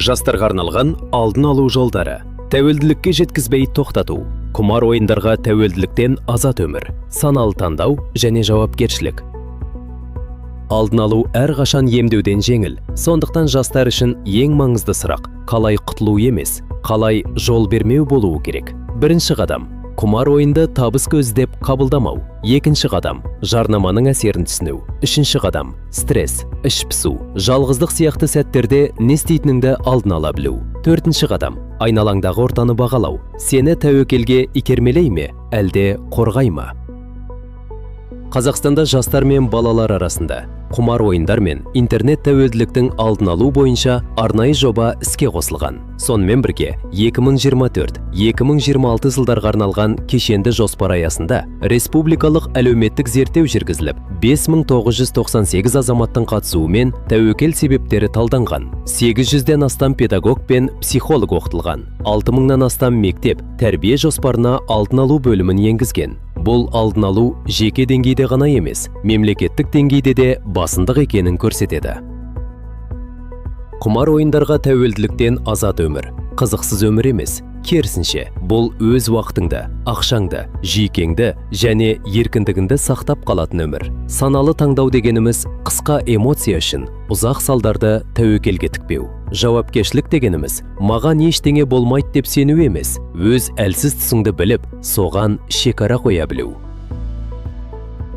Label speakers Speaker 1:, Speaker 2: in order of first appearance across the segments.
Speaker 1: Жастарға арналған алдын алу жолдары. Тәуелділікке жеткізбей тоқтату. Құмар ойындарға тәуелділіктен азат өмір. Саналы таңдау және жауапкершілік. Алдын алу әрқашан емдеуден жеңіл. Сондықтан жастар үшін ең маңызды сұрақ қалай құтылу емес, қалай жол бермеу болуы керек. Бірінші қадам құмар ойынды табыс көзі деп қабылдамау. Екінші қадам жарнаманың әсерін түсіну. Үшінші қадам стресс, іш пысу, жалғыздық сияқты сәттерде не істейтініңді алдын ала білу. Төртінші қадам айналаңдағы ортаны бағалау. Сені тәуекелге итермелей ме, әлде қорғай ма? Қазақстанда жастар мен балалар арасында құмар ойындар мен интернет тәуелділіктің алдын алу бойынша арнайы жоба іске қосылған. Сонымен бірге 2024-2026 жылдарға арналған кешенді жоспар аясында республикалық әлеуметтік зерттеу жүргізіліп, 5998 азаматтың қатысуымен тәуекел себептері талданған. 800-ден астам педагог пен психолог оқытылған. 6000-нан астам мектеп тәрбие жоспарына алдын алу бөлімін енгізген. Бұл алдын алу жеке деңгейде ғана емес, мемлекеттік деңгейде де басымдық екенін көрсетеді. Құмар ойындарға тәуелділіктен азат өмір, қызықсыз өмір емес. Керісінше, бұл өз уақытыңды, ақшаңды, жүйкеңді және еркіндігіңді сақтап қалатын өмір. Саналы таңдау дегеніміз қысқа эмоция үшін ұзақ салдарды тәуекелге тікпеу. Жауапкершілік дегеніміз маған ештеңе болмайды деп сену емес, өз әлсіз тұсыңды біліп, соған шекара қоя білу.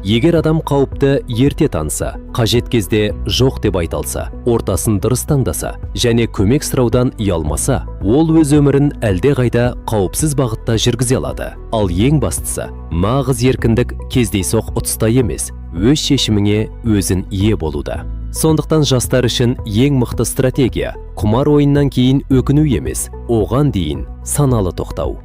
Speaker 1: Егер адам қауіпті ерте таныса, қажет кезде жоқ деп айта алса, ортасын дұрыс таңдаса және көмек сұраудан ұялмаса, ол өз өмірін әлдеқайда қауіпсіз бағытта жүргізе алады. Ал ең бастысы, нағыз еркіндік кездейсоқ ұтыста емес, өз шешіміңе өзін ие болуда. Сондықтан жастар үшін ең мықты стратегия құмар ойыннан кейін өкіну емес, оған дейін саналы тоқтау.